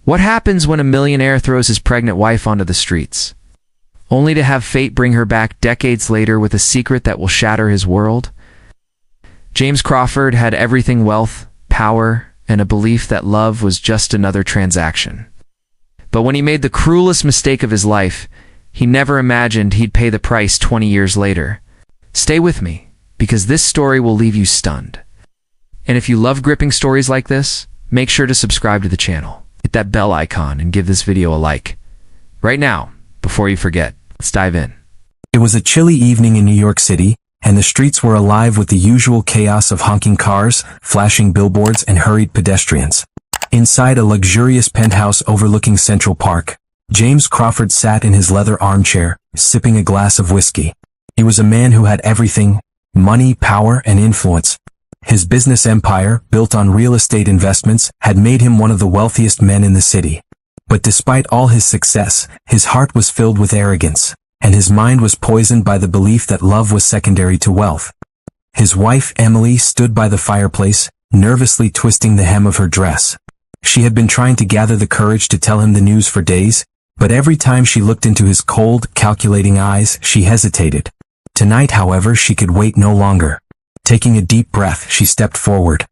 What happens when a millionaire throws his pregnant wife onto the streets, only to have fate bring her back decades later with a secret that will shatter his world? James Crawford had everything: wealth, power, and a belief that love was just another transaction. But when he made the cruelest mistake of his life, he never imagined he'd pay the price 20 years later. Stay with me, because this story will leave you stunned. And if you love gripping stories like this, make sure to subscribe to the channel. Hit that bell icon and give this video a like. Right now, before you forget, let's dive in. It was a chilly evening in New York City, and the streets were alive with the usual chaos of honking cars, flashing billboards, and hurried pedestrians. Inside a luxurious penthouse overlooking Central Park, James Crawford sat in his leather armchair, sipping a glass of whiskey. He was a man who had everything: money, power, and influence. His business empire, built on real estate investments, had made him one of the wealthiest men in the city. But despite all his success, his heart was filled with arrogance, and his mind was poisoned by the belief that love was secondary to wealth. His wife, Emily, stood by the fireplace, nervously twisting the hem of her dress. She had been trying to gather the courage to tell him the news for days, but every time she looked into his cold, calculating eyes, she hesitated. Tonight, however, she could wait no longer. Taking a deep breath, she stepped forward.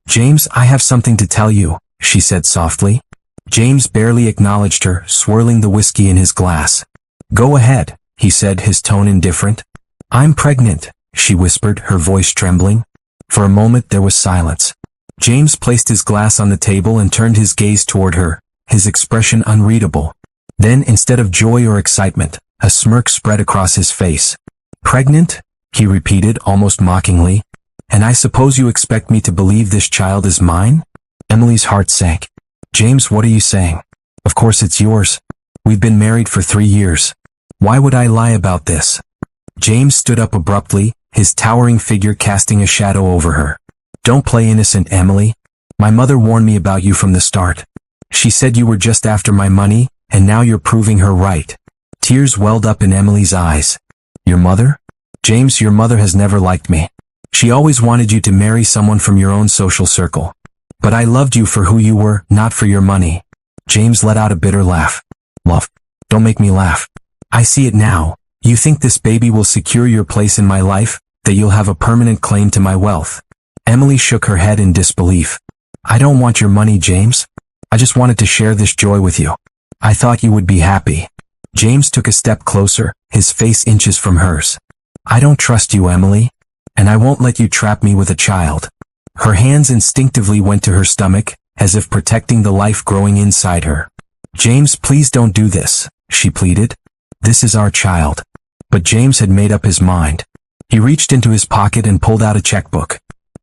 "James, I have something to tell you," she said softly. James barely acknowledged her, swirling the whiskey in his glass. "Go ahead," he said, his tone indifferent. "I'm pregnant," she whispered, her voice trembling. For a moment there was silence. James placed his glass on the table and turned his gaze toward her, his expression unreadable. Then, instead of joy or excitement, a smirk spread across his face. "Pregnant?" he repeated, almost mockingly. "And I suppose you expect me to believe this child is mine?" Emily's heart sank. "James, what are you saying? Of course it's yours. We've been married for 3 years. Why would I lie about this?" James stood up abruptly, his towering figure casting a shadow over her. "Don't play innocent, Emily. My mother warned me about you from the start. She said you were just after my money, and now you're proving her right." Tears welled up in Emily's eyes. "Your mother? James, your mother has never liked me. She always wanted you to marry someone from your own social circle. But I loved you for who you were, not for your money." James let out a bitter laugh. "Love, don't make me laugh. I see it now. You think this baby will secure your place in my life, that you'll have a permanent claim to my wealth." Emily shook her head in disbelief. "I don't want your money, James. I just wanted to share this joy with you. I thought you would be happy." James took a step closer, his face inches from hers. "I don't trust you, Emily. And I won't let you trap me with a child." Her hands instinctively went to her stomach, as if protecting the life growing inside her. "James, please don't do this," she pleaded. "This is our child." But James had made up his mind. He reached into his pocket and pulled out a checkbook.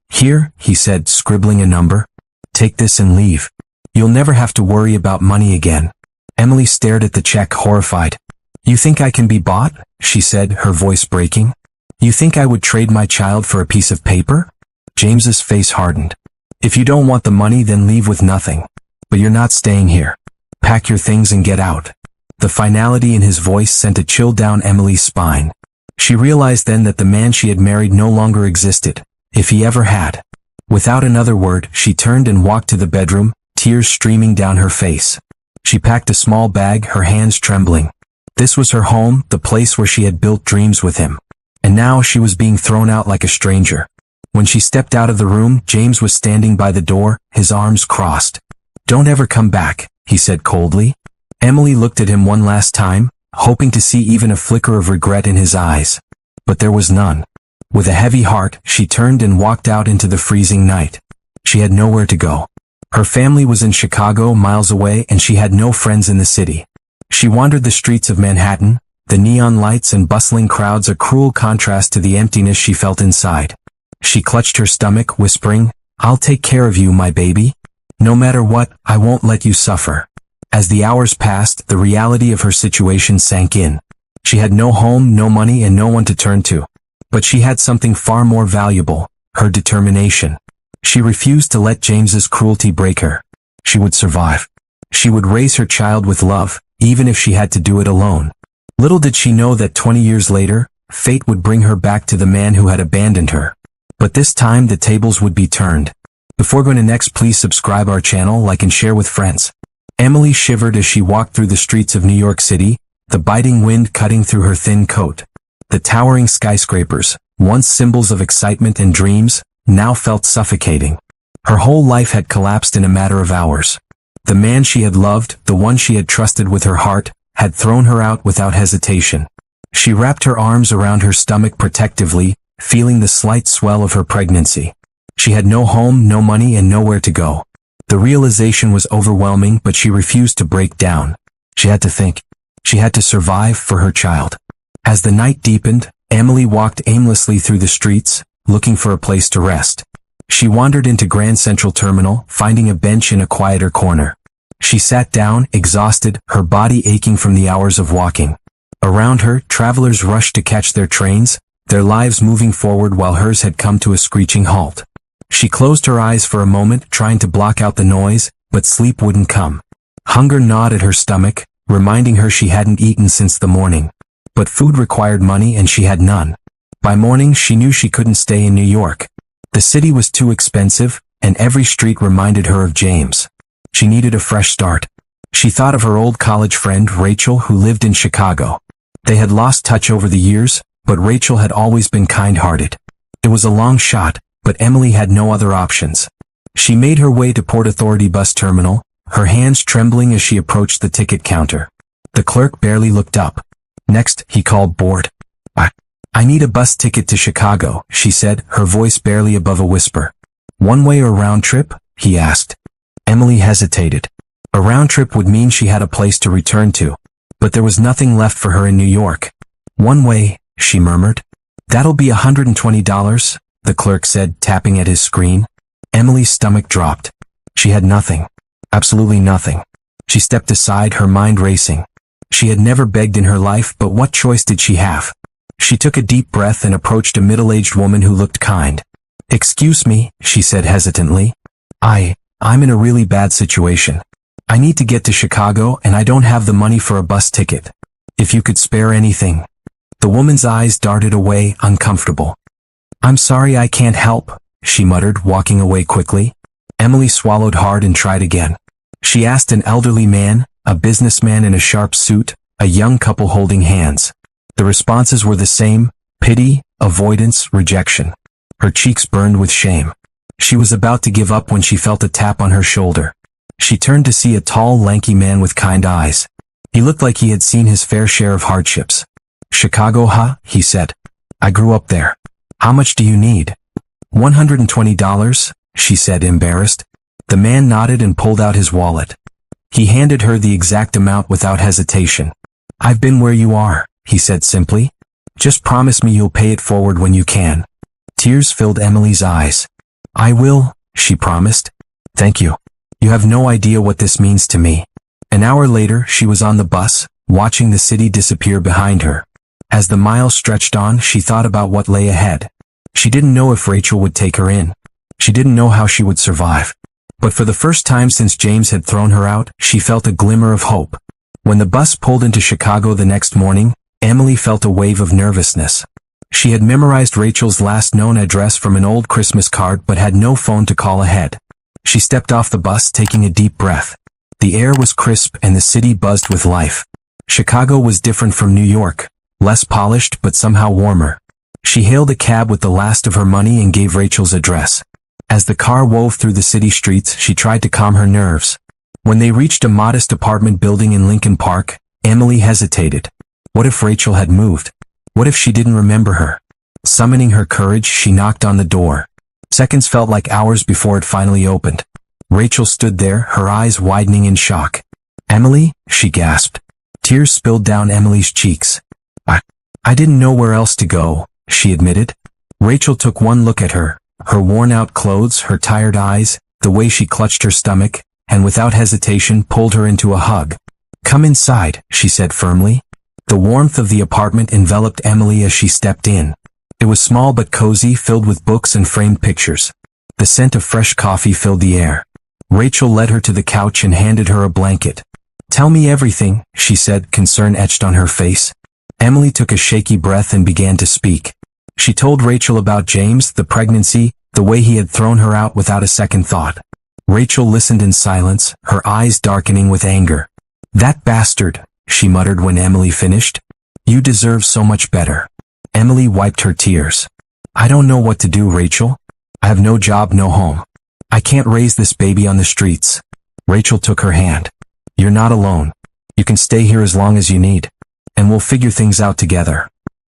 "Here," he said, scribbling a number. "Take this and leave. You'll never have to worry about money again." Emily stared at the check, horrified. "You think I can be bought?" she said, her voice breaking. "You think I would trade my child for a piece of paper?" James's face hardened. "If you don't want the money, then leave with nothing. But you're not staying here. Pack your things and get out." The finality in his voice sent a chill down Emily's spine. She realized then that the man she had married no longer existed, if he ever had. Without another word, she turned and walked to the bedroom, tears streaming down her face. She packed a small bag, her hands trembling. This was her home, the place where she had built dreams with him. And now she was being thrown out like a stranger. When she stepped out of the room, James was standing by the door, his arms crossed. "Don't ever come back," he said coldly. Emily looked at him one last time, hoping to see even a flicker of regret in his eyes. But there was none. With a heavy heart, she turned and walked out into the freezing night. She had nowhere to go. Her family was in Chicago, miles away, and she had no friends in the city. She wandered the streets of Manhattan, the neon lights and bustling crowds a cruel contrast to the emptiness she felt inside. She clutched her stomach, whispering, "I'll take care of you, my baby. No matter what, I won't let you suffer." As the hours passed, the reality of her situation sank in. She had no home, no money, and no one to turn to. But she had something far more valuable, her determination. She refused to let James's cruelty break her. She would survive. She would raise her child with love, even if she had to do it alone. Little did she know that 20 years later, fate would bring her back to the man who had abandoned her. But this time the tables would be turned. Before going to next, please subscribe our channel, like and share with friends. Emily shivered as she walked through the streets of New York City, the biting wind cutting through her thin coat. The towering skyscrapers, once symbols of excitement and dreams, now felt suffocating. Her whole life had collapsed in a matter of hours. The man she had loved, the one she had trusted with her heart, had thrown her out without hesitation. She wrapped her arms around her stomach protectively, feeling the slight swell of her pregnancy. She had no home, no money, and nowhere to go. The realization was overwhelming, but she refused to break down. She had to think. She had to survive for her child. As the night deepened, Emily walked aimlessly through the streets, looking for a place to rest. She wandered into Grand Central Terminal, finding a bench in a quieter corner. She sat down, exhausted, her body aching from the hours of walking. Around her, travelers rushed to catch their trains, their lives moving forward while hers had come to a screeching halt. She closed her eyes for a moment, trying to block out the noise, but sleep wouldn't come. Hunger gnawed at her stomach, reminding her she hadn't eaten since the morning. But food required money and she had none. By morning, she knew she couldn't stay in New York. The city was too expensive, and every street reminded her of James. She needed a fresh start. She thought of her old college friend, Rachel, who lived in Chicago. They had lost touch over the years, but Rachel had always been kind-hearted. It was a long shot, but Emily had no other options. She made her way to Port Authority bus terminal, her hands trembling as she approached the ticket counter. The clerk barely looked up. Next, he called, bored. I need a bus ticket to Chicago, she said, her voice barely above a whisper. One way or round trip? He asked. Emily hesitated. A round trip would mean she had a place to return to. But there was nothing left for her in New York. One way, she murmured. That'll be $120, the clerk said, tapping at his screen. Emily's stomach dropped. She had nothing. Absolutely nothing. She stepped aside, her mind racing. She had never begged in her life, but what choice did she have? She took a deep breath and approached a middle-aged woman who looked kind. Excuse me, she said hesitantly. I'm in a really bad situation. I need to get to Chicago and I don't have the money for a bus ticket. If you could spare anything. The woman's eyes darted away, uncomfortable. I'm sorry I can't help, she muttered, walking away quickly. Emily swallowed hard and tried again. She asked an elderly man, a businessman in a sharp suit, a young couple holding hands. The responses were the same: pity, avoidance, rejection. Her cheeks burned with shame. She was about to give up when she felt a tap on her shoulder. She turned to see a tall, lanky man with kind eyes. He looked like he had seen his fair share of hardships. Chicago, huh? He said. I grew up there. How much do you need? $120, she said, embarrassed. The man nodded and pulled out his wallet. He handed her the exact amount without hesitation. I've been where you are, he said simply. Just promise me you'll pay it forward when you can. Tears filled Emily's eyes. I will, she promised. Thank you. You have no idea what this means to me. An hour later, she was on the bus, watching the city disappear behind her. As the miles stretched on, she thought about what lay ahead. She didn't know if Rachel would take her in. She didn't know how she would survive. But for the first time since James had thrown her out, she felt a glimmer of hope. When the bus pulled into Chicago the next morning, Emily felt a wave of nervousness. She had memorized Rachel's last known address from an old Christmas card but had no phone to call ahead. She stepped off the bus, taking a deep breath. The air was crisp and the city buzzed with life. Chicago was different from New York, less polished but somehow warmer. She hailed a cab with the last of her money and gave Rachel's address. As the car wove through the city streets, she tried to calm her nerves. When they reached a modest apartment building in Lincoln Park, Emily hesitated. What if Rachel had moved? What if she didn't remember her? Summoning her courage, she knocked on the door. Seconds felt like hours before it finally opened. Rachel stood there, her eyes widening in shock. Emily? She gasped. Tears spilled down Emily's cheeks. I didn't know where else to go, she admitted. Rachel took one look at her, her worn-out clothes, her tired eyes, the way she clutched her stomach, and without hesitation pulled her into a hug. Come inside, she said firmly. The warmth of the apartment enveloped Emily as she stepped in. It was small but cozy, filled with books and framed pictures. The scent of fresh coffee filled the air. Rachel led her to the couch and handed her a blanket. Tell me everything, she said, concern etched on her face. Emily took a shaky breath and began to speak. She told Rachel about James, the pregnancy, the way he had thrown her out without a second thought. Rachel listened in silence, her eyes darkening with anger. "That bastard," she muttered when Emily finished. "You deserve so much better." Emily wiped her tears. "I don't know what to do, Rachel. I have no job, no home. I can't raise this baby on the streets." Rachel took her hand. "You're not alone. You can stay here as long as you need, and we'll figure things out together."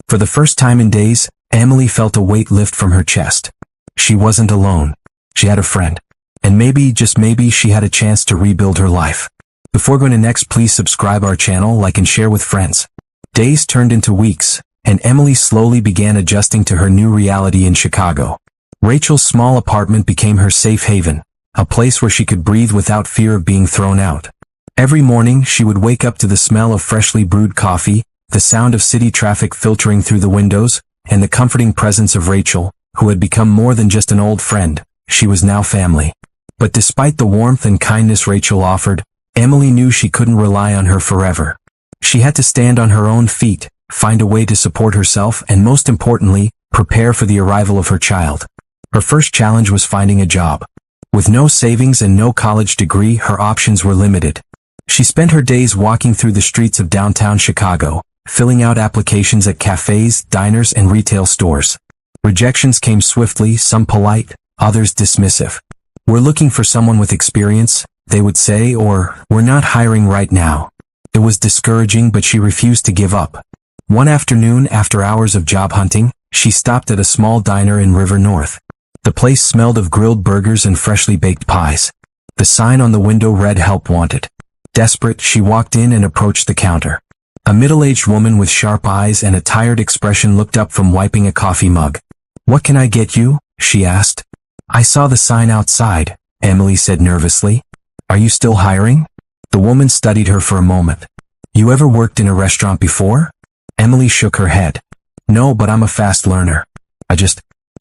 For the first time in days, Emily felt a weight lift from her chest. She wasn't alone. She had a friend. And maybe, just maybe, she had a chance to rebuild her life. Before going to next, please subscribe our channel, like and share with friends. Days turned into weeks, and Emily slowly began adjusting to her new reality in Chicago. Rachel's small apartment became her safe haven, a place where she could breathe without fear of being thrown out. Every morning, she would wake up to the smell of freshly brewed coffee, the sound of city traffic filtering through the windows, and the comforting presence of Rachel, who had become more than just an old friend. She was now family. But despite the warmth and kindness Rachel offered, Emily knew she couldn't rely on her forever. She had to stand on her own feet, find a way to support herself, and most importantly, prepare for the arrival of her child. Her first challenge was finding a job. With no savings and no college degree, her options were limited. She spent her days walking through the streets of downtown Chicago, filling out applications at cafes, diners, and retail stores. Rejections came swiftly, some polite, others dismissive. "We're looking for someone with experience," they would say, or "We're not hiring right now." It was discouraging, but she refused to give up. One afternoon, after hours of job hunting, she stopped at a small diner in River North. The place smelled of grilled burgers and freshly baked pies. The sign on the window read "Help Wanted." Desperate, she walked in and approached the counter. A middle-aged woman with sharp eyes and a tired expression looked up from wiping a coffee mug. "What can I get you?" she asked. "I saw the sign outside," Emily said nervously. "Are you still hiring?" The woman studied her for a moment. "You ever worked in a restaurant before?" Emily shook her head. "No, but I'm a fast learner.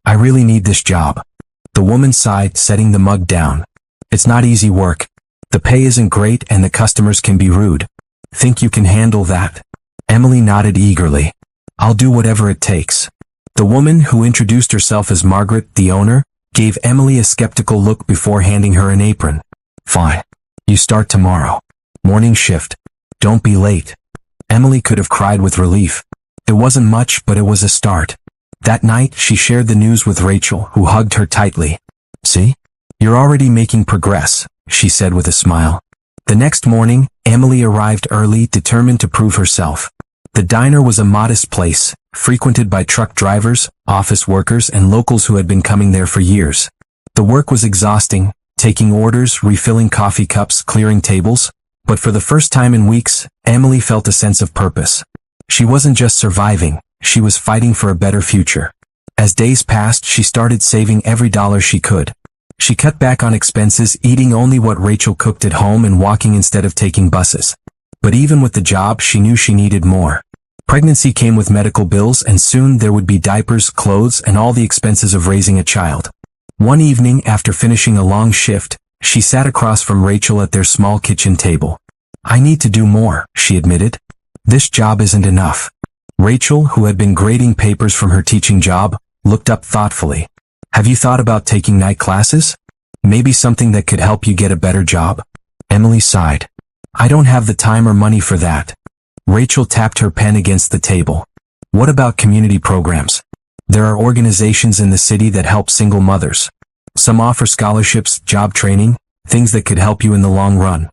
I really need this job." The woman sighed, setting the mug down. "It's not easy work. The pay isn't great and the customers can be rude. Think you can handle that?" Emily nodded eagerly. "I'll do whatever it takes." The woman, who introduced herself as Margaret, the owner, gave Emily a skeptical look before handing her an apron. "Fine. You start tomorrow. Morning shift. Don't be late." Emily could have cried with relief. It wasn't much, but it was a start. That night, she shared the news with Rachel, who hugged her tightly. "See? You're already making progress," she said with a smile. The next morning, Emily arrived early, determined to prove herself. The diner was a modest place, frequented by truck drivers, office workers, and locals who had been coming there for years. The work was exhausting, taking orders, refilling coffee cups, clearing tables. But for the first time in weeks, Emily felt a sense of purpose. She wasn't just surviving, she was fighting for a better future. As days passed, she started saving every dollar she could. She cut back on expenses, eating only what Rachel cooked at home and walking instead of taking buses. But even with the job, she knew she needed more. Pregnancy came with medical bills, and soon there would be diapers, clothes, and all the expenses of raising a child. One evening, after finishing a long shift, she sat across from Rachel at their small kitchen table. "I need to do more," she admitted. "This job isn't enough." Rachel, who had been grading papers from her teaching job, looked up thoughtfully. "Have you thought about taking night classes? Maybe something that could help you get a better job?" Emily sighed. "I don't have the time or money for that." Rachel tapped her pen against the table. "What about community programs? There are organizations in the city that help single mothers. Some offer scholarships, job training, things that could help you in the long run."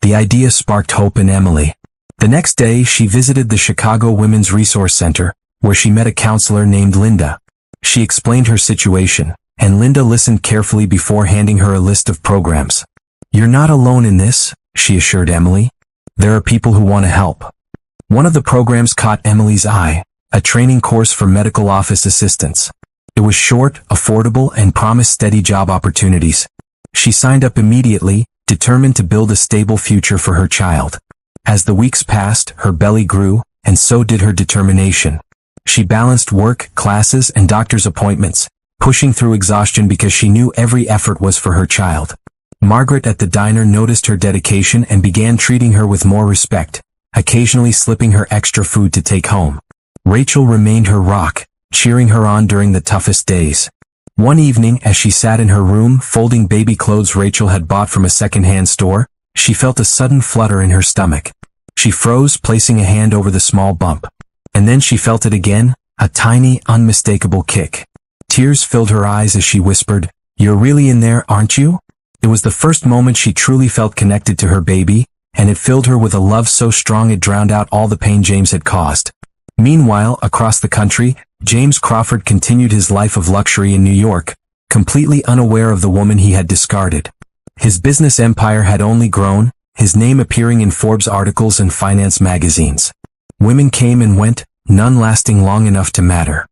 The idea sparked hope in Emily. The next day, she visited the Chicago Women's Resource Center, where she met a counselor named Linda. She explained her situation, and Linda listened carefully before handing her a list of programs. "You're not alone in this," she assured Emily. "There are people who want to help." One of the programs caught Emily's eye, a training course for medical office assistants. It was short, affordable, and promised steady job opportunities. She signed up immediately, determined to build a stable future for her child. As the weeks passed, her belly grew, and so did her determination. She balanced work, classes, and doctor's appointments, pushing through exhaustion because she knew every effort was for her child. Margaret at the diner noticed her dedication and began treating her with more respect, occasionally slipping her extra food to take home. Rachel remained her rock, cheering her on during the toughest days. One evening, as she sat in her room folding baby clothes Rachel had bought from a second-hand store, she felt a sudden flutter in her stomach. She froze, placing a hand over the small bump. And then she felt it again, a tiny, unmistakable kick. Tears filled her eyes as she whispered, "You're really in there, aren't you?" It was the first moment she truly felt connected to her baby, and it filled her with a love so strong it drowned out all the pain James had caused. Meanwhile, across the country, James Crawford continued his life of luxury in New York, completely unaware of the woman he had discarded. His business empire had only grown, his name appearing in Forbes articles and finance magazines. Women came and went, none lasting long enough to matter.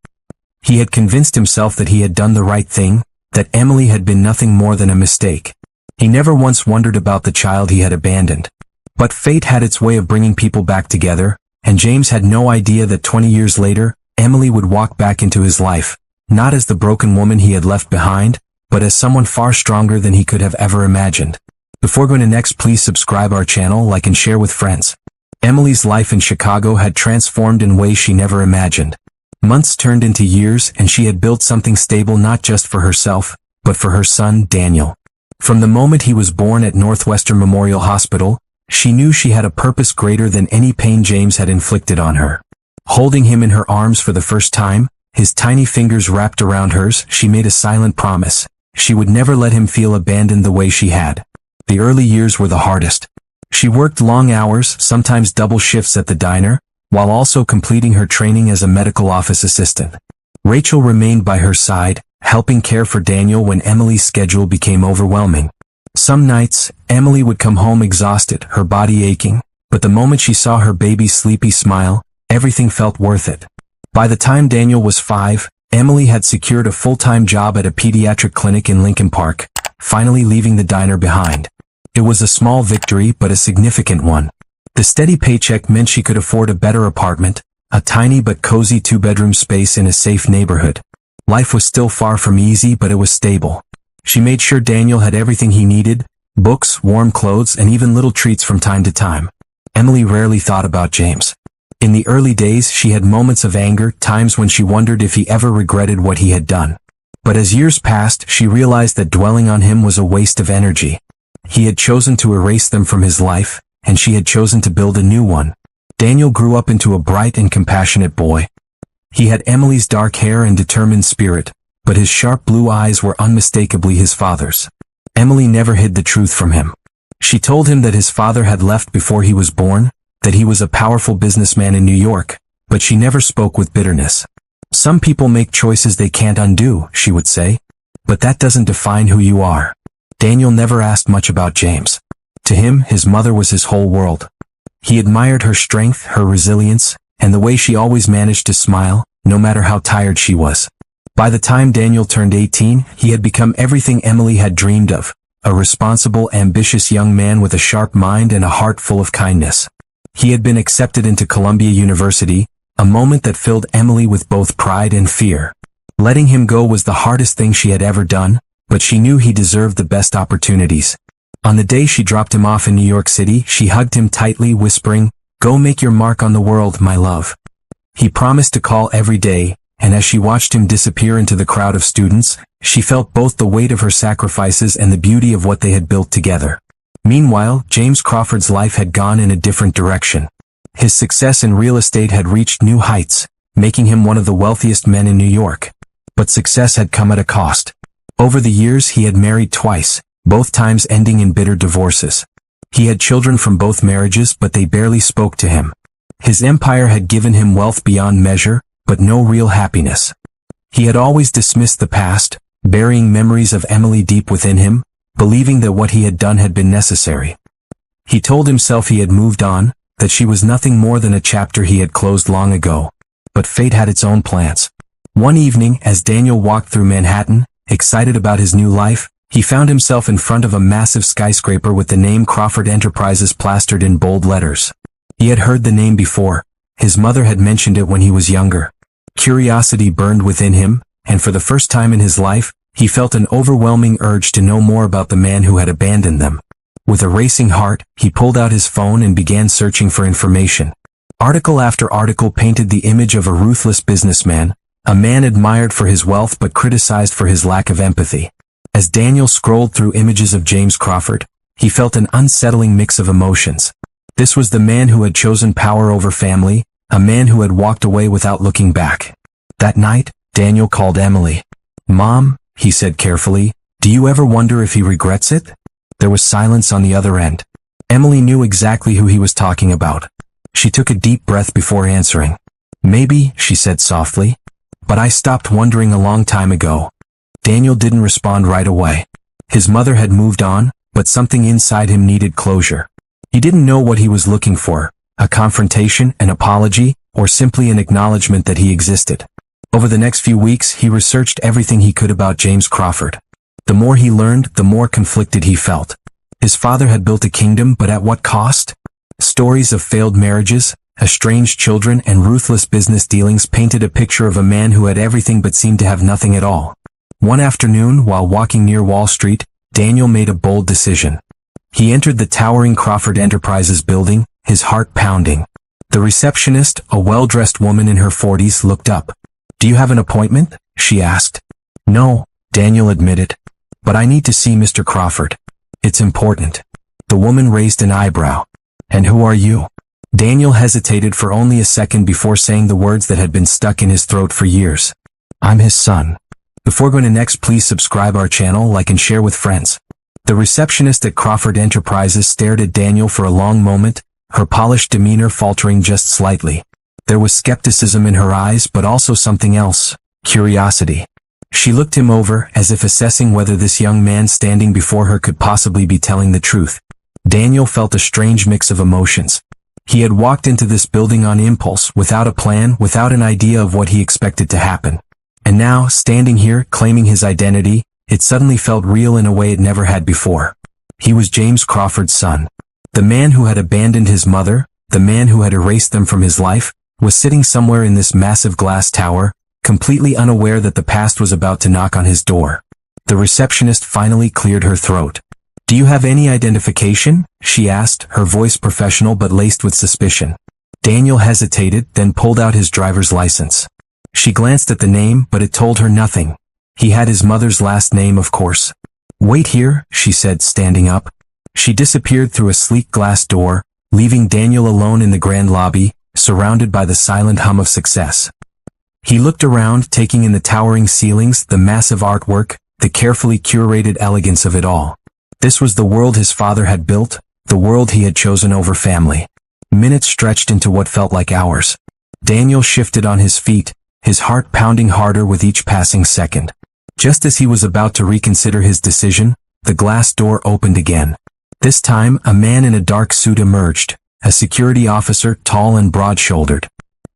He had convinced himself that he had done the right thing, that Emily had been nothing more than a mistake. He never once wondered about the child he had abandoned. But fate had its way of bringing people back together, and James had no idea that 20 years later, Emily would walk back into his life, not as the broken woman he had left behind, but as someone far stronger than he could have ever imagined. Before going to next, please subscribe our channel, like and share with friends. Emily's life in Chicago had transformed in ways she never imagined. Months turned into years, and she had built something stable not just for herself, but for her son, Daniel. From the moment he was born at Northwestern Memorial Hospital, she knew she had a purpose greater than any pain James had inflicted on her. Holding him in her arms for the first time, his tiny fingers wrapped around hers, she made a silent promise. She would never let him feel abandoned the way she had. The early years were the hardest. She worked long hours, sometimes double shifts at the diner, while also completing her training as a medical office assistant. Rachel remained by her side, helping care for Daniel when Emily's schedule became overwhelming. Some nights, Emily would come home exhausted, her body aching, but the moment she saw her baby's sleepy smile, everything felt worth it. By the time Daniel was 5, Emily had secured a full-time job at a pediatric clinic in Lincoln Park, finally leaving the diner behind. It was a small victory, but a significant one. The steady paycheck meant she could afford a better apartment, a tiny but cozy 2-bedroom space in a safe neighborhood. Life was still far from easy, but it was stable. She made sure Daniel had everything he needed, books, warm clothes, and even little treats from time to time. Emily rarely thought about James. In the early days, she had moments of anger, times when she wondered if he ever regretted what he had done. But as years passed, she realized that dwelling on him was a waste of energy. He had chosen to erase them from his life, and she had chosen to build a new one. Daniel grew up into a bright and compassionate boy. He had Emily's dark hair and determined spirit, but his sharp blue eyes were unmistakably his father's. Emily never hid the truth from him. She told him that his father had left before he was born, that he was a powerful businessman in New York, but she never spoke with bitterness. "Some people make choices they can't undo," she would say, "but that doesn't define who you are." Daniel never asked much about James. To him, his mother was his whole world. He admired her strength, her resilience, and the way she always managed to smile, no matter how tired she was. By the time Daniel turned 18, he had become everything Emily had dreamed of, a responsible, ambitious young man with a sharp mind and a heart full of kindness. He had been accepted into Columbia University, a moment that filled Emily with both pride and fear. Letting him go was the hardest thing she had ever done, but she knew he deserved the best opportunities. On the day she dropped him off in New York City, she hugged him tightly, whispering, "Go make your mark on the world, my love." He promised to call every day, and as she watched him disappear into the crowd of students, she felt both the weight of her sacrifices and the beauty of what they had built together. Meanwhile, James Crawford's life had gone in a different direction. His success in real estate had reached new heights, making him one of the wealthiest men in New York. But success had come at a cost. Over the years, he had married twice, both times ending in bitter divorces. He had children from both marriages, but they barely spoke to him. His empire had given him wealth beyond measure, but no real happiness. He had always dismissed the past, burying memories of Emily deep within him, believing that what he had done had been necessary. He told himself he had moved on, that she was nothing more than a chapter he had closed long ago. But fate had its own plans. One evening, as Daniel walked through Manhattan, excited about his new life, he found himself in front of a massive skyscraper with the name Crawford Enterprises plastered in bold letters. He had heard the name before. His mother had mentioned it when he was younger. Curiosity burned within him, and for the first time in his life, he felt an overwhelming urge to know more about the man who had abandoned them. With a racing heart, he pulled out his phone and began searching for information. Article after article painted the image of a ruthless businessman, A man admired for his wealth but criticized for his lack of empathy. As Daniel scrolled through images of James Crawford, he felt an unsettling mix of emotions. This was the man who had chosen power over family, a man who had walked away without looking back. That night, Daniel called Emily. "Mom," he said carefully, "do you ever wonder if he regrets it?" There was silence on the other end. Emily knew exactly who he was talking about. She took a deep breath before answering. "Maybe," she said softly. "But I stopped wondering a long time ago." Daniel didn't respond right away. His mother had moved on, but something inside him needed closure. He didn't know what he was looking for, a confrontation, an apology, or simply an acknowledgement that he existed. Over the next few weeks, he researched everything he could about James Crawford. The more he learned, the more conflicted he felt. His father had built a kingdom, but at what cost? Stories of failed marriages, estranged children, and ruthless business dealings painted a picture of a man who had everything but seemed to have nothing at all. One afternoon, while walking near Wall Street, Daniel made a bold decision. He entered the towering Crawford Enterprises building, his heart pounding. The receptionist, a well-dressed woman in her 40s, looked up. "Do you have an appointment?" she asked. "No," Daniel admitted. "But I need to see Mr. Crawford. It's important." The woman raised an eyebrow. "And who are you?" Daniel hesitated for only a second before saying the words that had been stuck in his throat for years. "I'm his son." Before going to next, please subscribe our channel, like and share with friends. The receptionist at Crawford Enterprises stared at Daniel for a long moment, her polished demeanor faltering just slightly. There was skepticism in her eyes, but also something else, curiosity. She looked him over, as if assessing whether this young man standing before her could possibly be telling the truth. Daniel felt a strange mix of emotions. He had walked into this building on impulse, without a plan, without an idea of what he expected to happen. And now, standing here, claiming his identity, it suddenly felt real in a way it never had before. He was James Crawford's son. The man who had abandoned his mother, the man who had erased them from his life, was sitting somewhere in this massive glass tower, completely unaware that the past was about to knock on his door. The receptionist finally cleared her throat. "Do you have any identification?" she asked, her voice professional but laced with suspicion. Daniel hesitated, then pulled out his driver's license. She glanced at the name, but it told her nothing. He had his mother's last name, of course. "Wait here," she said, standing up. She disappeared through a sleek glass door, leaving Daniel alone in the grand lobby, surrounded by the silent hum of success. He looked around, taking in the towering ceilings, the massive artwork, the carefully curated elegance of it all. This was the world his father had built, the world he had chosen over family. Minutes stretched into what felt like hours. Daniel shifted on his feet, his heart pounding harder with each passing second. Just as he was about to reconsider his decision, the glass door opened again. This time, a man in a dark suit emerged, a security officer, tall and broad-shouldered.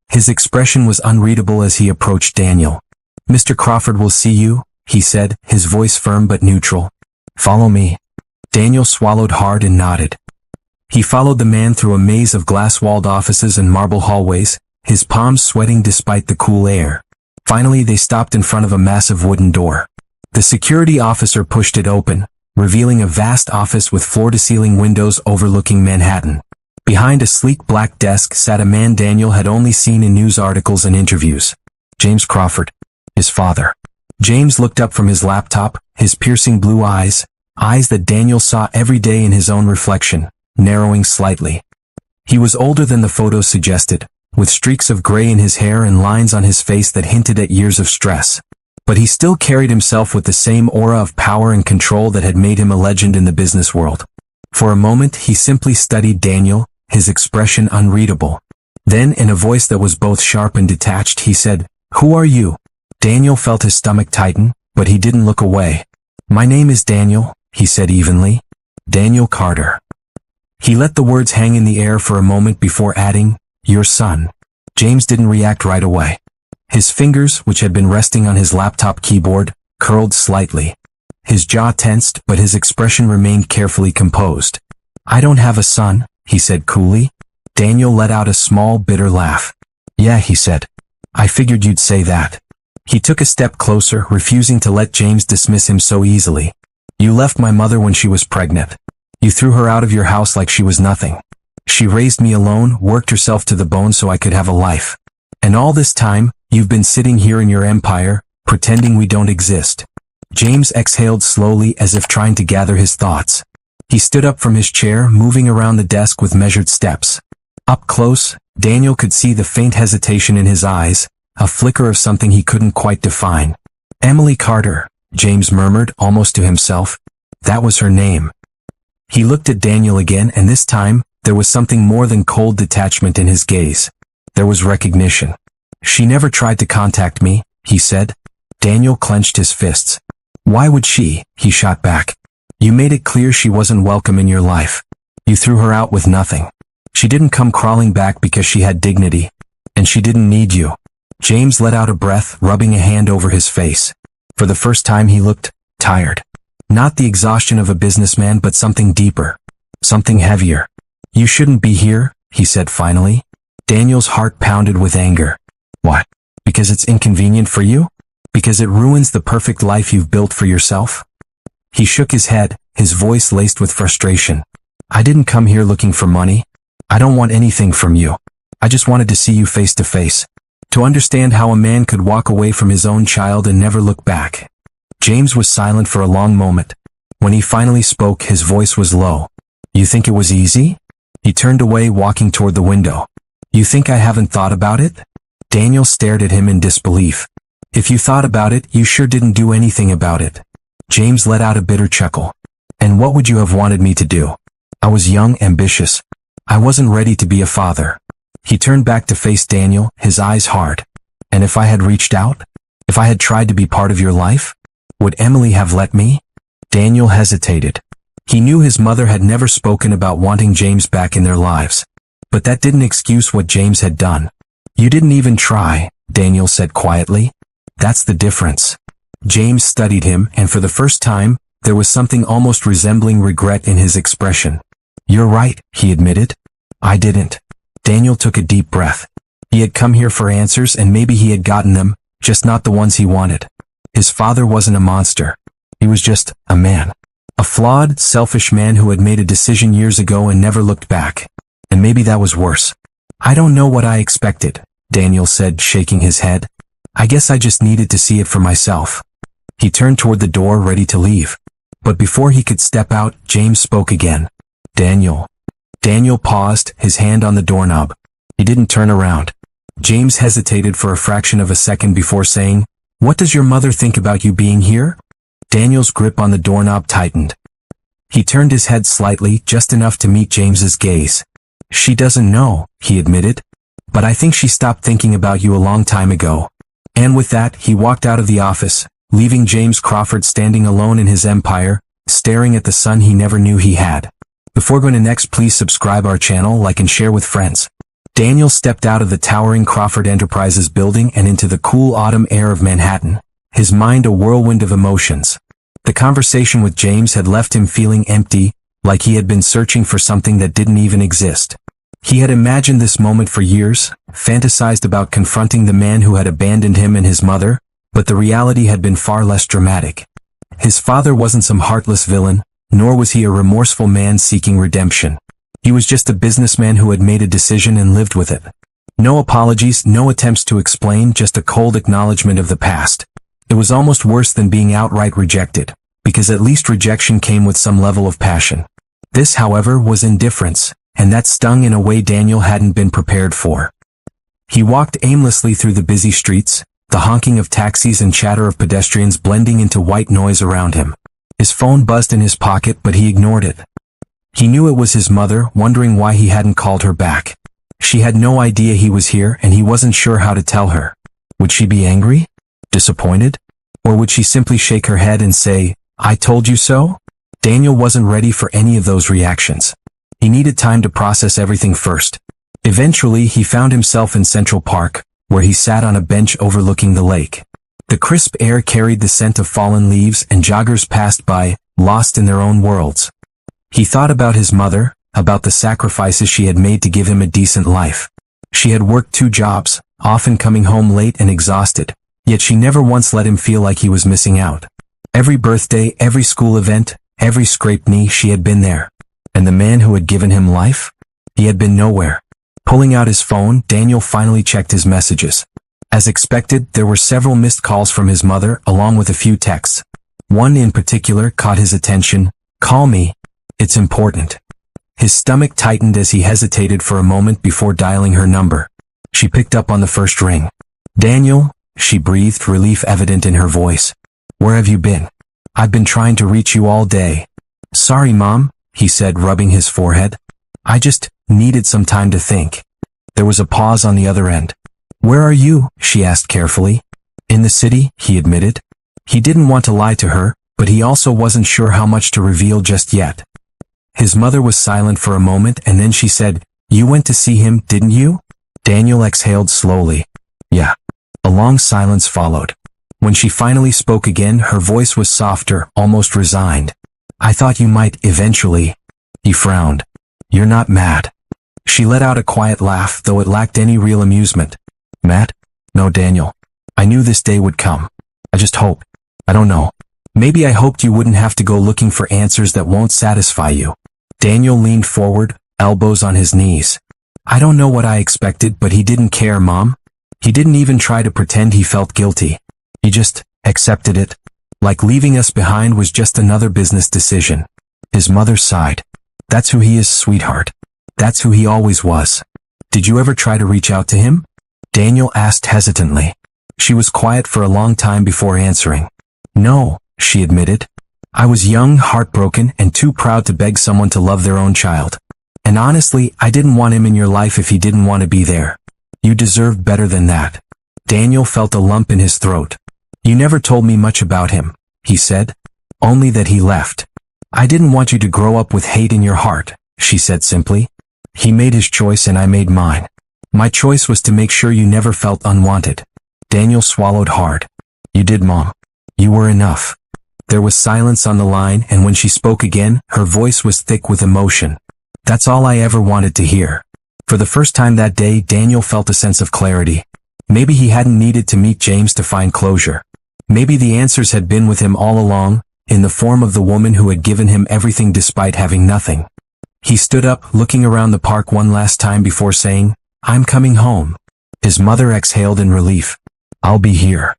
His expression was unreadable as he approached Daniel. "Mr. Crawford will see you," he said, his voice firm but neutral. "Follow me." Daniel swallowed hard and nodded. He followed the man through a maze of glass-walled offices and marble hallways, his palms sweating despite the cool air. Finally, they stopped in front of a massive wooden door. The security officer pushed it open, revealing a vast office with floor-to-ceiling windows overlooking Manhattan. Behind a sleek black desk sat a man Daniel had only seen in news articles and interviews. James Crawford, his father. James looked up from his laptop, his piercing blue eyes that Daniel saw every day in his own reflection, narrowing slightly. He was older than the photos suggested, with streaks of gray in his hair and lines on his face that hinted at years of stress. But he still carried himself with the same aura of power and control that had made him a legend in the business world. For a moment, he simply studied Daniel, his expression unreadable. Then, in a voice that was both sharp and detached, he said, "Who are you?" Daniel felt his stomach tighten, but he didn't look away. "My name is Daniel," he said evenly. "Daniel Carter." He let the words hang in the air for a moment before adding, "Your son." James didn't react right away. His fingers, which had been resting on his laptop keyboard, curled slightly. His jaw tensed, but his expression remained carefully composed. "I don't have a son," he said coolly. Daniel let out a small, bitter laugh. "Yeah," he said. "I figured you'd say that." He took a step closer, refusing to let James dismiss him so easily. "You left my mother when she was pregnant. You threw her out of your house like she was nothing. She raised me alone, worked herself to the bone so I could have a life. And all this time, you've been sitting here in your empire, pretending we don't exist." James exhaled slowly as if trying to gather his thoughts. He stood up from his chair, moving around the desk with measured steps. Up close, Daniel could see the faint hesitation in his eyes, a flicker of something he couldn't quite define. "Emily Carter," James murmured, almost to himself. That was her name. He looked at Daniel again, and this time, there was something more than cold detachment in his gaze. There was recognition. "She never tried to contact me," he said. Daniel clenched his fists. "Why would she?" he shot back. "You made it clear she wasn't welcome in your life. You threw her out with nothing. She didn't come crawling back because she had dignity. And she didn't need you." James let out a breath, rubbing a hand over his face. For the first time he looked tired. Not the exhaustion of a businessman, but something deeper. Something heavier. "You shouldn't be here," he said finally. Daniel's heart pounded with anger. "What? Because it's inconvenient for you? Because it ruins the perfect life you've built for yourself?" He shook his head, his voice laced with frustration. "I didn't come here looking for money. I don't want anything from you. I just wanted to see you face to face. To understand how a man could walk away from his own child and never look back." James was silent for a long moment. When he finally spoke, his voice was low. "You think it was easy?" He turned away, walking toward the window. "You think I haven't thought about it?" Daniel stared at him in disbelief. "If you thought about it, you sure didn't do anything about it." James let out a bitter chuckle. "And what would you have wanted me to do? I was young, ambitious. I wasn't ready to be a father." He turned back to face Daniel, his eyes hard. "And if I had reached out? If I had tried to be part of your life? Would Emily have let me?" Daniel hesitated. He knew his mother had never spoken about wanting James back in their lives. But that didn't excuse what James had done. "You didn't even try," Daniel said quietly. "That's the difference." James studied him, and for the first time, there was something almost resembling regret in his expression. "You're right," he admitted. "I didn't." Daniel took a deep breath. He had come here for answers, and maybe he had gotten them, just not the ones he wanted. His father wasn't a monster. He was just a man. A flawed, selfish man who had made a decision years ago and never looked back. And maybe that was worse. "I don't know what I expected," Daniel said, shaking his head. "I guess I just needed to see it for myself." He turned toward the door, ready to leave. But before he could step out, James spoke again. "Daniel." Daniel paused, his hand on the doorknob. He didn't turn around. James hesitated for a fraction of a second before saying, "What does your mother think about you being here?" Daniel's grip on the doorknob tightened. He turned his head slightly, just enough to meet James's gaze. "She doesn't know," he admitted. "But I think she stopped thinking about you a long time ago." And with that, he walked out of the office, leaving James Crawford standing alone in his empire, staring at the son he never knew he had. Before going to next, please subscribe our channel, like and share with friends. Daniel stepped out of the towering Crawford Enterprises building and into the cool autumn air of Manhattan, his mind a whirlwind of emotions. The conversation with James had left him feeling empty, like he had been searching for something that didn't even exist. He had imagined this moment for years, fantasized about confronting the man who had abandoned him and his mother, but the reality had been far less dramatic. His father wasn't some heartless villain, nor was he a remorseful man seeking redemption. He was just a businessman who had made a decision and lived with it. No apologies, no attempts to explain, just a cold acknowledgement of the past. It was almost worse than being outright rejected, because at least rejection came with some level of passion. This, however, was indifference, and that stung in a way Daniel hadn't been prepared for. He walked aimlessly through the busy streets, the honking of taxis and chatter of pedestrians blending into white noise around him. His phone buzzed in his pocket, but he ignored it. He knew it was his mother, wondering why he hadn't called her back. She had no idea he was here, and he wasn't sure how to tell her. Would she be angry? Disappointed? Or would she simply shake her head and say, "I told you so"? Daniel wasn't ready for any of those reactions. He needed time to process everything first. Eventually, he found himself in Central Park, where he sat on a bench overlooking the lake. The crisp air carried the scent of fallen leaves, and joggers passed by, lost in their own worlds. He thought about his mother, about the sacrifices she had made to give him a decent life. She had worked 2 jobs, often coming home late and exhausted, yet she never once let him feel like he was missing out. Every birthday, every school event, every scraped knee, she had been there. And the man who had given him life? He had been nowhere. Pulling out his phone, Daniel finally checked his messages. As expected, there were several missed calls from his mother, along with a few texts. One in particular caught his attention. "Call me. It's important." His stomach tightened as he hesitated for a moment before dialing her number. She picked up on the first ring. "Daniel," she breathed, relief evident in her voice. "Where have you been? I've been trying to reach you all day." "Sorry, Mom," he said, rubbing his forehead. "I just needed some time to think." There was a pause on the other end. "Where are you?" she asked carefully. "In the city," he admitted. He didn't want to lie to her, but he also wasn't sure how much to reveal just yet. His mother was silent for a moment, and then she said, "You went to see him, didn't you?" Daniel exhaled slowly. "Yeah." A long silence followed. When she finally spoke again, her voice was softer, almost resigned. "I thought you might, eventually." He frowned. "You're not mad?" She let out a quiet laugh, though it lacked any real amusement. "Mad? No, Daniel. I knew this day would come. I just hoped. I don't know. Maybe I hoped you wouldn't have to go looking for answers that won't satisfy you." Daniel leaned forward, elbows on his knees. "I don't know what I expected, but he didn't care, Mom. He didn't even try to pretend he felt guilty. He just accepted it. Like leaving us behind was just another business decision." His mother sighed. "That's who he is, sweetheart. That's who he always was." "Did you ever try to reach out to him?" Daniel asked hesitantly. She was quiet for a long time before answering. "No," she admitted. "I was young, heartbroken, and too proud to beg someone to love their own child. And honestly, I didn't want him in your life if he didn't want to be there. You deserved better than that." Daniel felt a lump in his throat. "You never told me much about him," he said. "Only that he left." "I didn't want you to grow up with hate in your heart," she said simply. "He made his choice and I made mine. My choice was to make sure you never felt unwanted." Daniel swallowed hard. "You did, Mom. You were enough." There was silence on the line, and when she spoke again, her voice was thick with emotion. "That's all I ever wanted to hear." For the first time that day, Daniel felt a sense of clarity. Maybe he hadn't needed to meet James to find closure. Maybe the answers had been with him all along, in the form of the woman who had given him everything despite having nothing. He stood up, looking around the park one last time before saying, "I'm coming home." His mother exhaled in relief. "I'll be here."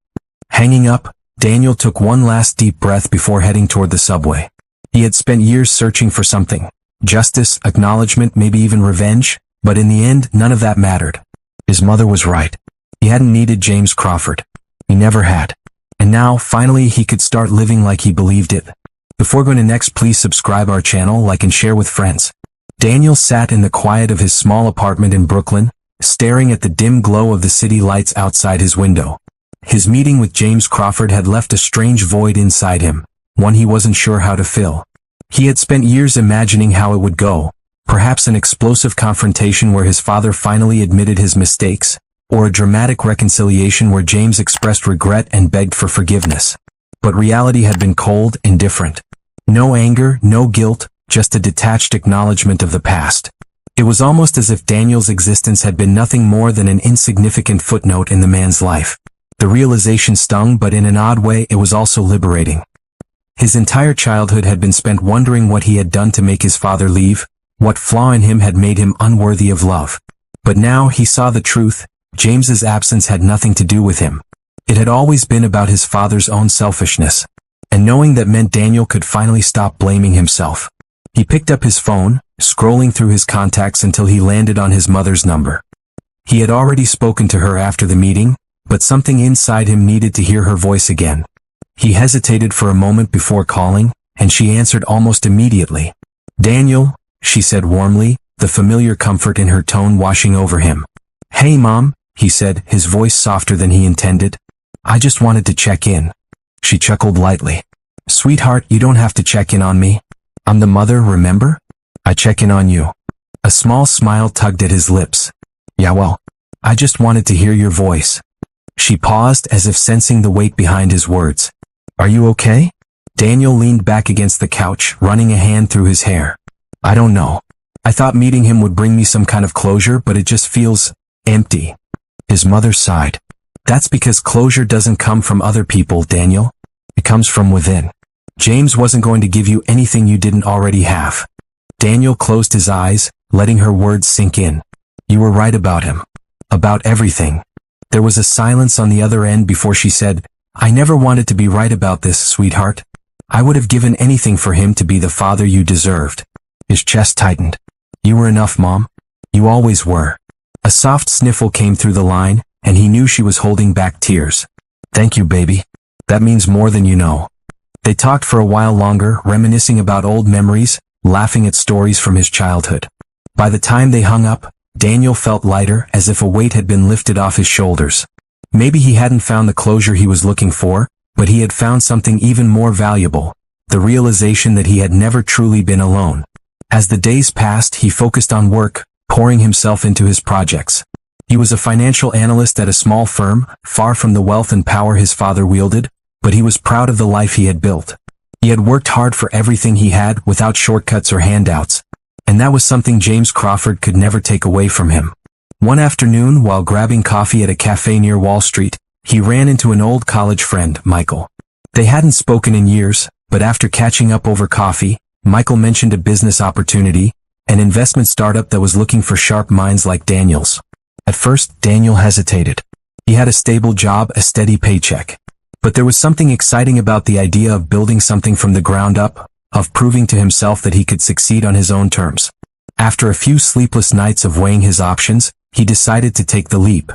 Hanging up, Daniel took one last deep breath before heading toward the subway. He had spent years searching for something. Justice, acknowledgement, maybe even revenge, but in the end, none of that mattered. His mother was right. He hadn't needed James Crawford. He never had. And now, finally, he could start living like he believed it. Before going to next, please subscribe our channel, like and share with friends. Daniel sat in the quiet of his small apartment in Brooklyn, staring at the dim glow of the city lights outside his window. His meeting with James Crawford had left a strange void inside him, one he wasn't sure how to fill. He had spent years imagining how it would go, perhaps an explosive confrontation where his father finally admitted his mistakes, or a dramatic reconciliation where James expressed regret and begged for forgiveness. But reality had been cold, indifferent. No anger, no guilt, just a detached acknowledgement of the past. It was almost as if Daniel's existence had been nothing more than an insignificant footnote in the man's life. The realization stung, but in an odd way it was also liberating. His entire childhood had been spent wondering what he had done to make his father leave, what flaw in him had made him unworthy of love. But now he saw the truth. James's absence had nothing to do with him. It had always been about his father's own selfishness. And knowing that meant Daniel could finally stop blaming himself. He picked up his phone, scrolling through his contacts until he landed on his mother's number. He had already spoken to her after the meeting, but something inside him needed to hear her voice again. He hesitated for a moment before calling, and she answered almost immediately. "Daniel," she said warmly, the familiar comfort in her tone washing over him. "Hey, Mom," he said, his voice softer than he intended. "I just wanted to check in." She chuckled lightly. "Sweetheart, you don't have to check in on me. I'm the mother, remember? I check in on you." A small smile tugged at his lips. "Yeah, well, I just wanted to hear your voice." She paused as if sensing the weight behind his words. "Are you okay?" Daniel leaned back against the couch, running a hand through his hair. "I don't know. I thought meeting him would bring me some kind of closure, but it just feels empty." His mother sighed. "That's because closure doesn't come from other people, Daniel. It comes from within. James wasn't going to give you anything you didn't already have." Daniel closed his eyes, letting her words sink in. You were right about him. About everything. There was a silence on the other end before she said, I never wanted to be right about this, sweetheart. I would have given anything for him to be the father you deserved. His chest tightened. You were enough, Mom. You always were. A soft sniffle came through the line, and he knew she was holding back tears. Thank you, baby. That means more than you know. They talked for a while longer, reminiscing about old memories, laughing at stories from his childhood. By the time they hung up, Daniel felt lighter, as if a weight had been lifted off his shoulders. Maybe he hadn't found the closure he was looking for, but he had found something even more valuable, the realization that he had never truly been alone. As the days passed, he focused on work, pouring himself into his projects. He was a financial analyst at a small firm, far from the wealth and power his father wielded, but he was proud of the life he had built. He had worked hard for everything he had without shortcuts or handouts, and that was something James Crawford could never take away from him. One afternoon, while grabbing coffee at a cafe near Wall Street, he ran into an old college friend, Michael. They hadn't spoken in years, but after catching up over coffee, Michael mentioned a business opportunity, an investment startup that was looking for sharp minds like Daniel's. At first, Daniel hesitated. He had a stable job, a steady paycheck. But there was something exciting about the idea of building something from the ground up, of proving to himself that he could succeed on his own terms. After a few sleepless nights of weighing his options, he decided to take the leap.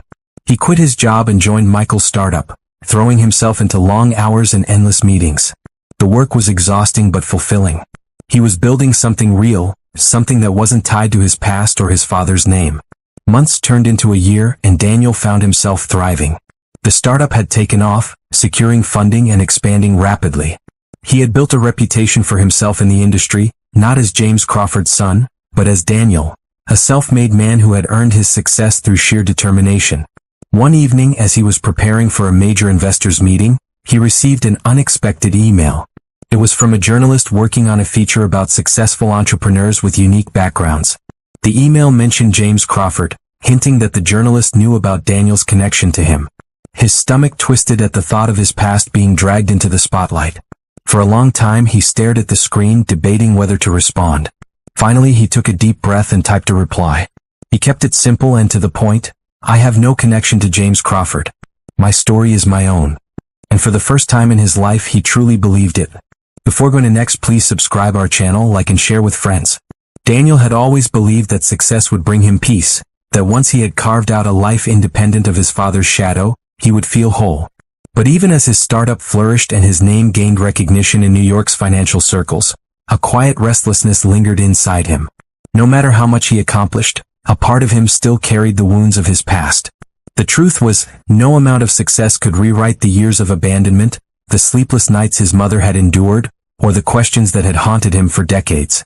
He quit his job and joined Michael's startup, throwing himself into long hours and endless meetings. The work was exhausting but fulfilling. He was building something real, something that wasn't tied to his past or his father's name. Months turned into a year, and Daniel found himself thriving. The startup had taken off, securing funding and expanding rapidly. He had built a reputation for himself in the industry, not as James Crawford's son, but as Daniel, a self-made man who had earned his success through sheer determination. One evening, as he was preparing for a major investors meeting, he received an unexpected email. It was from a journalist working on a feature about successful entrepreneurs with unique backgrounds. The email mentioned James Crawford, hinting that the journalist knew about Daniel's connection to him. His stomach twisted at the thought of his past being dragged into the spotlight. For a long time, he stared at the screen, debating whether to respond. Finally, he took a deep breath and typed a reply. He kept it simple and to the point. I have no connection to James Crawford. My story is my own. And for the first time in his life, he truly believed it. Before going to next, please subscribe our channel, like and share with friends. Daniel had always believed that success would bring him peace, that once he had carved out a life independent of his father's shadow, he would feel whole. But even as his startup flourished and his name gained recognition in New York's financial circles, a quiet restlessness lingered inside him. No matter how much he accomplished, a part of him still carried the wounds of his past. The truth was, no amount of success could rewrite the years of abandonment, the sleepless nights his mother had endured, or the questions that had haunted him for decades.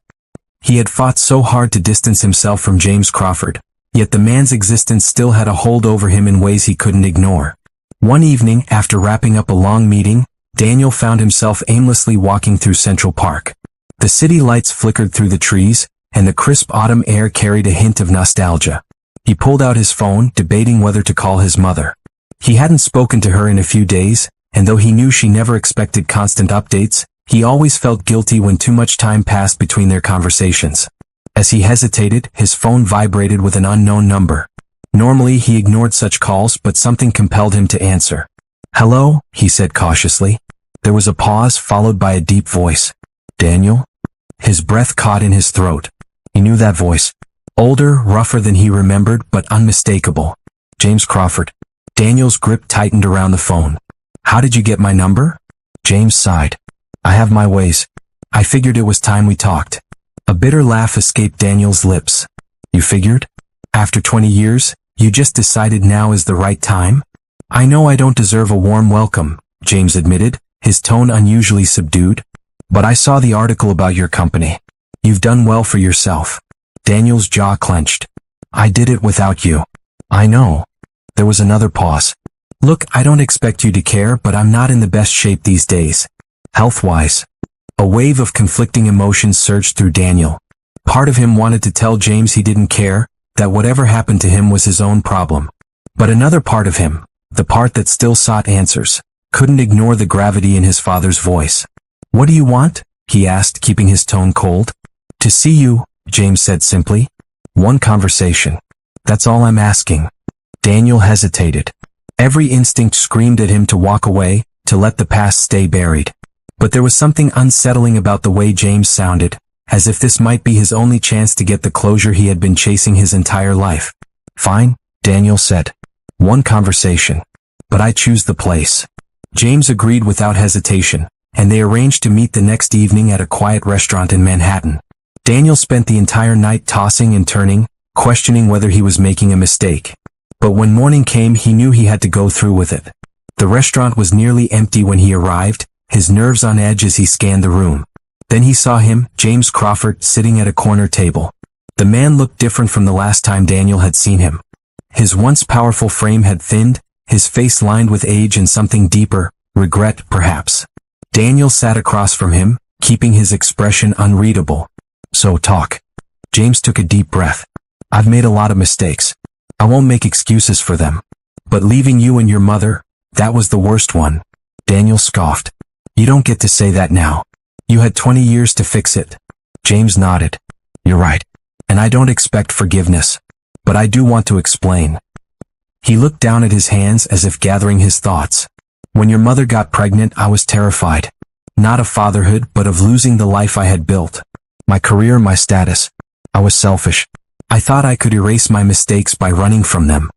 He had fought so hard to distance himself from James Crawford, yet the man's existence still had a hold over him in ways he couldn't ignore. One evening, after wrapping up a long meeting, Daniel found himself aimlessly walking through Central Park. The city lights flickered through the trees, and the crisp autumn air carried a hint of nostalgia. He pulled out his phone, debating whether to call his mother. He hadn't spoken to her in a few days, and though he knew she never expected constant updates, he always felt guilty when too much time passed between their conversations. As he hesitated, his phone vibrated with an unknown number. Normally, he ignored such calls, but something compelled him to answer. "Hello," he said cautiously. There was a pause, followed by a deep voice. "Daniel?" His breath caught in his throat. He knew that voice. Older, rougher than he remembered, but unmistakable. James Crawford. Daniel's grip tightened around the phone. "How did you get my number?" James sighed. "I have my ways. I figured it was time we talked." A bitter laugh escaped Daniel's lips. "You figured? After 20 years, you just decided now is the right time?" "I know I don't deserve a warm welcome," James admitted, his tone unusually subdued. "But I saw the article about your company. You've done well for yourself." Daniel's jaw clenched. "I did it without you." "I know." There was another pause. "Look, I don't expect you to care, but I'm not in the best shape these days. Health-wise." A wave of conflicting emotions surged through Daniel. Part of him wanted to tell James he didn't care, that whatever happened to him was his own problem. But another part of him, the part that still sought answers, couldn't ignore the gravity in his father's voice. "What do you want?" he asked, keeping his tone cold. "To see you," James said simply. "One conversation." That's all I'm asking." Daniel hesitated. Every instinct screamed at him to walk away, to let the past stay buried. But there was something unsettling about the way James sounded, as if this might be his only chance to get the closure he had been chasing his entire life. "Fine," Daniel said. "One conversation. But I choose the place." James agreed without hesitation, and they arranged to meet the next evening at a quiet restaurant in Manhattan. Daniel spent the entire night tossing and turning, questioning whether he was making a mistake. But when morning came, he knew he had to go through with it. The restaurant was nearly empty when he arrived, his nerves on edge as he scanned the room. Then he saw him, James Crawford, sitting at a corner table. The man looked different from the last time Daniel had seen him. His once powerful frame had thinned, his face lined with age and something deeper, regret perhaps. Daniel sat across from him, keeping his expression unreadable. "So talk." James took a deep breath. "I've made a lot of mistakes. I won't make excuses for them. But leaving you and your mother, that was the worst one." Daniel scoffed. "You don't get to say that now. You had 20 years to fix it." James nodded. "You're right. And I don't expect forgiveness. But I do want to explain." He looked down at his hands as if gathering his thoughts. "When your mother got pregnant, I was terrified. Not of fatherhood, but of losing the life I had built. My career, my status. I was selfish. I thought I could erase my mistakes by running from them."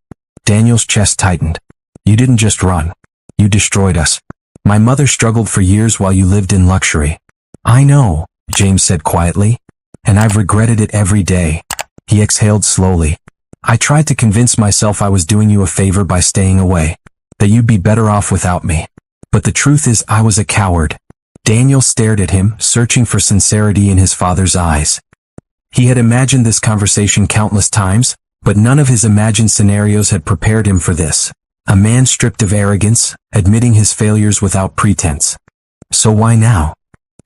Daniel's chest tightened. "You didn't just run. You destroyed us. My mother struggled for years while you lived in luxury." "I know," James said quietly. "And I've regretted it every day." He exhaled slowly. "I tried to convince myself I was doing you a favor by staying away. That you'd be better off without me. But the truth is I was a coward." Daniel stared at him, searching for sincerity in his father's eyes. He had imagined this conversation countless times, but none of his imagined scenarios had prepared him for this. A man stripped of arrogance, admitting his failures without pretense. "So why now?"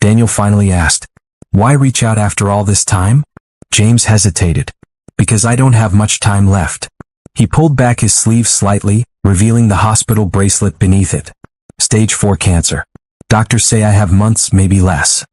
Daniel finally asked. "Why reach out after all this time?" James hesitated. "Because I don't have much time left." He pulled back his sleeve slightly, revealing the hospital bracelet beneath it. "Stage 4 cancer. Doctors say I have months, maybe less."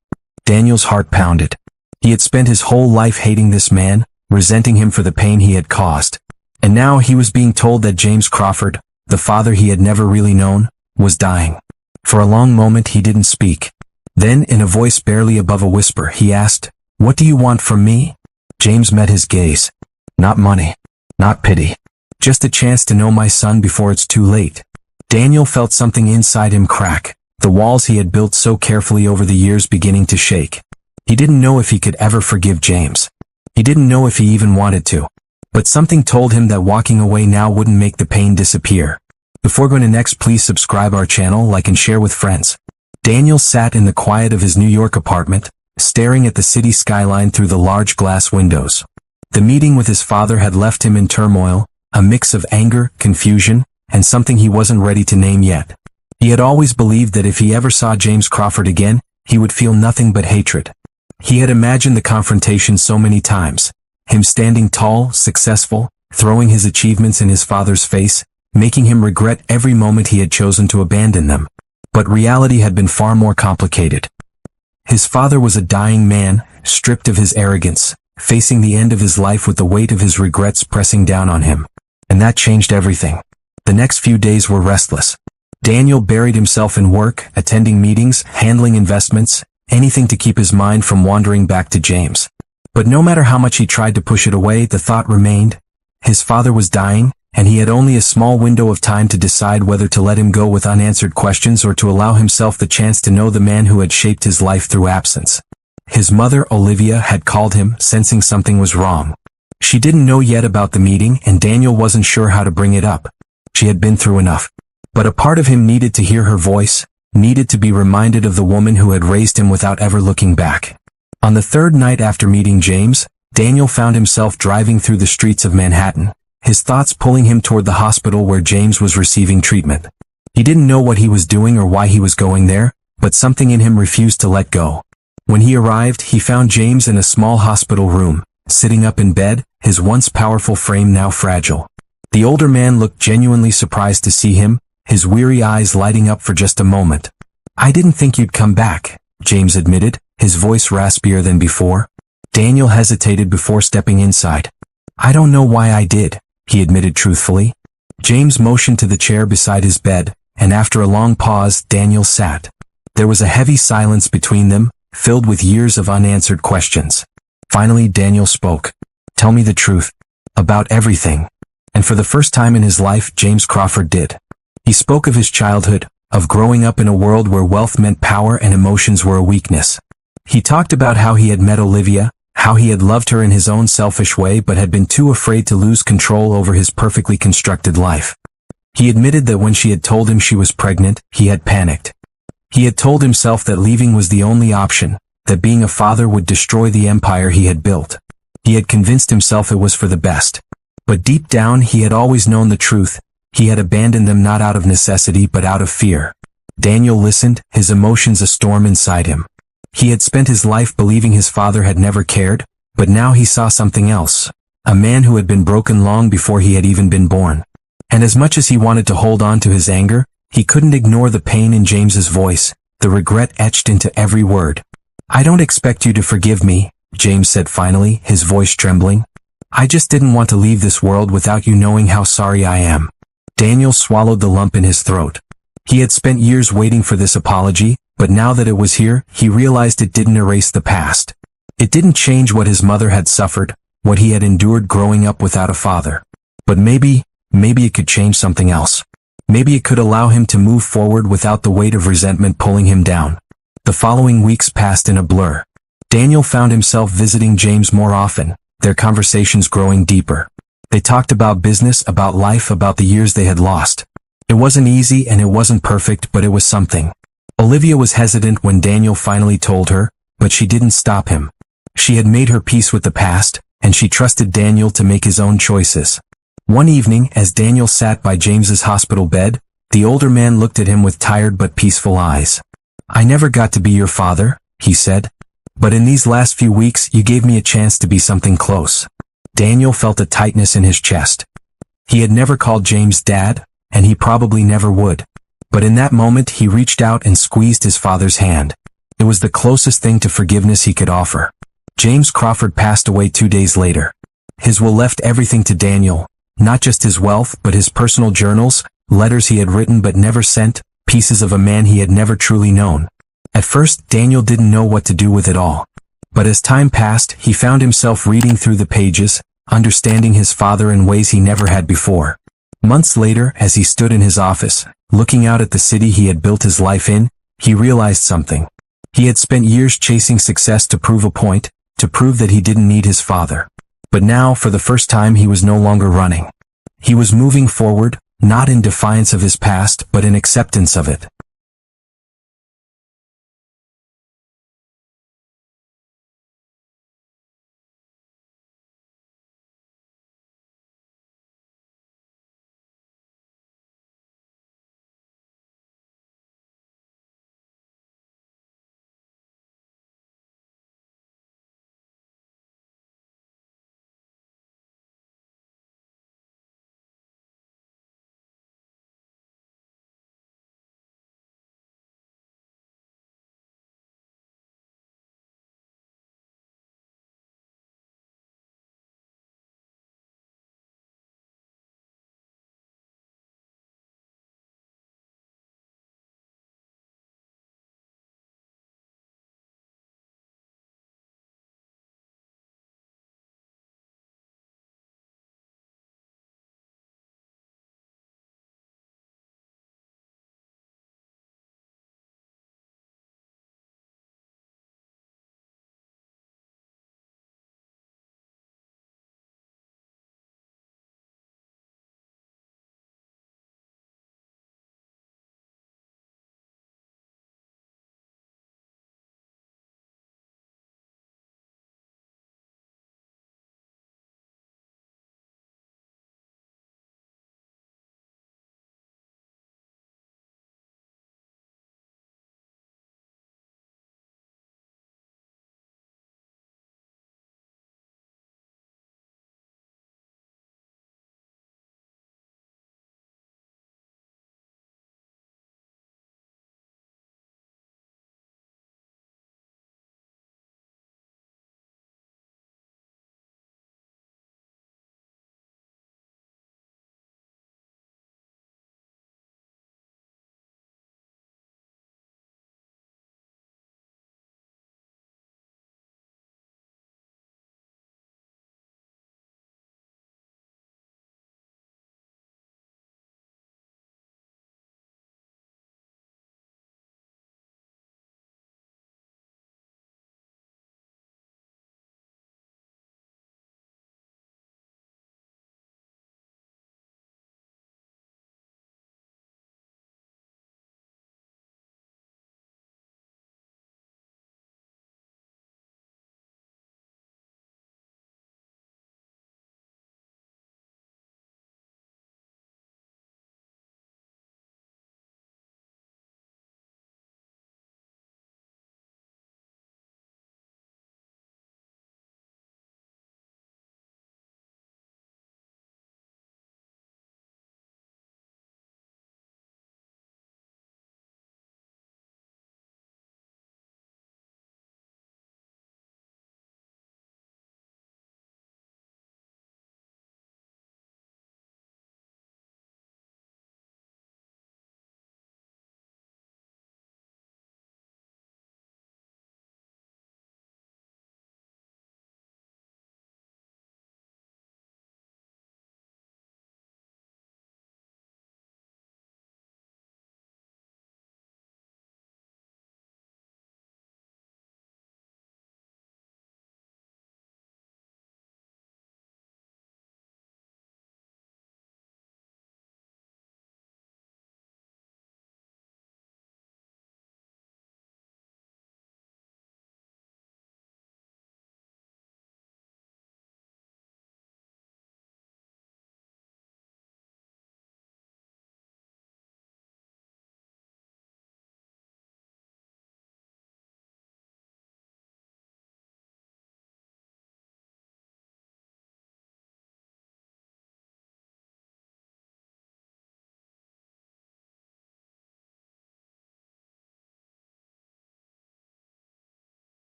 Daniel's heart pounded. He had spent his whole life hating this man, resenting him for the pain he had caused. And now he was being told that James Crawford, the father he had never really known, was dying. For a long moment he didn't speak. Then, in a voice barely above a whisper, he asked, "What do you want from me?" James met his gaze. "Not money. Not pity. Just a chance to know my son before it's too late." Daniel felt something inside him crack, the walls he had built so carefully over the years beginning to shake. He didn't know if he could ever forgive James. He didn't know if he even wanted to. But something told him that walking away now wouldn't make the pain disappear. Before going to next, please subscribe our channel, like and share with friends. Daniel sat in the quiet of his New York apartment, staring at the city skyline through the large glass windows. The meeting with his father had left him in turmoil, a mix of anger, confusion, and something he wasn't ready to name yet. He had always believed that if he ever saw James Crawford again, he would feel nothing but hatred. He had imagined the confrontation so many times, him standing tall, successful, throwing his achievements in his father's face, making him regret every moment he had chosen to abandon them. But reality had been far more complicated. His father was a dying man, stripped of his arrogance, facing the end of his life with the weight of his regrets pressing down on him. And that changed everything. The next few days were restless. Daniel buried himself in work, attending meetings, handling investments, anything to keep his mind from wandering back to James. But no matter how much he tried to push it away, the thought remained. His father was dying, and he had only a small window of time to decide whether to let him go with unanswered questions or to allow himself the chance to know the man who had shaped his life through absence. His mother, Olivia, had called him, sensing something was wrong. She didn't know yet about the meeting, and Daniel wasn't sure how to bring it up. She had been through enough. But a part of him needed to hear her voice, needed to be reminded of the woman who had raised him without ever looking back. On the third night after meeting James, Daniel found himself driving through the streets of Manhattan, his thoughts pulling him toward the hospital where James was receiving treatment. He didn't know what he was doing or why he was going there, but something in him refused to let go. When he arrived, he found James in a small hospital room, sitting up in bed, his once powerful frame now fragile. The older man looked genuinely surprised to see him, his weary eyes lighting up for just a moment. "I didn't think you'd come back," James admitted, his voice raspier than before. Daniel hesitated before stepping inside. I don't know why I did, he admitted truthfully. James motioned to the chair beside his bed, and after a long pause, Daniel sat. There was a heavy silence between them, filled with years of unanswered questions. Finally, Daniel spoke. Tell me the truth. About everything. And for the first time in his life, James Crawford did. He spoke of his childhood, of growing up in a world where wealth meant power and emotions were a weakness. He talked about how he had met Olivia, how he had loved her in his own selfish way but had been too afraid to lose control over his perfectly constructed life. He admitted that when she had told him she was pregnant, he had panicked. He had told himself that leaving was the only option, that being a father would destroy the empire he had built. He had convinced himself it was for the best. But deep down he had always known the truth. He had abandoned them not out of necessity but out of fear. Daniel listened, his emotions a storm inside him. He had spent his life believing his father had never cared, but now he saw something else. A man who had been broken long before he had even been born. And as much as he wanted to hold on to his anger, he couldn't ignore the pain in James's voice, the regret etched into every word. I don't expect you to forgive me, James said finally, his voice trembling. I just didn't want to leave this world without you knowing how sorry I am. Daniel swallowed the lump in his throat. He had spent years waiting for this apology, but now that it was here, he realized it didn't erase the past. It didn't change what his mother had suffered, what he had endured growing up without a father. But maybe it could change something else. Maybe it could allow him to move forward without the weight of resentment pulling him down. The following weeks passed in a blur. Daniel found himself visiting James more often, their conversations growing deeper. They talked about business, about life, about the years they had lost. It wasn't easy and it wasn't perfect, but it was something. Olivia was hesitant when Daniel finally told her, but she didn't stop him. She had made her peace with the past, and she trusted Daniel to make his own choices. One evening, as Daniel sat by James's hospital bed, the older man looked at him with tired but peaceful eyes. I never got to be your father, he said. But in these last few weeks, you gave me a chance to be something close. Daniel felt a tightness in his chest. He had never called James Dad, and he probably never would. But in that moment he reached out and squeezed his father's hand. It was the closest thing to forgiveness he could offer. James Crawford passed away 2 days later. His will left everything to Daniel, not just his wealth but his personal journals, letters he had written but never sent, pieces of a man he had never truly known. At first, Daniel didn't know what to do with it all. But as time passed, he found himself reading through the pages, understanding his father in ways he never had before. Months later, as he stood in his office, looking out at the city he had built his life in, he realized something. He had spent years chasing success to prove a point, to prove that he didn't need his father. But now, for the first time, he was no longer running. He was moving forward, not in defiance of his past, but in acceptance of it.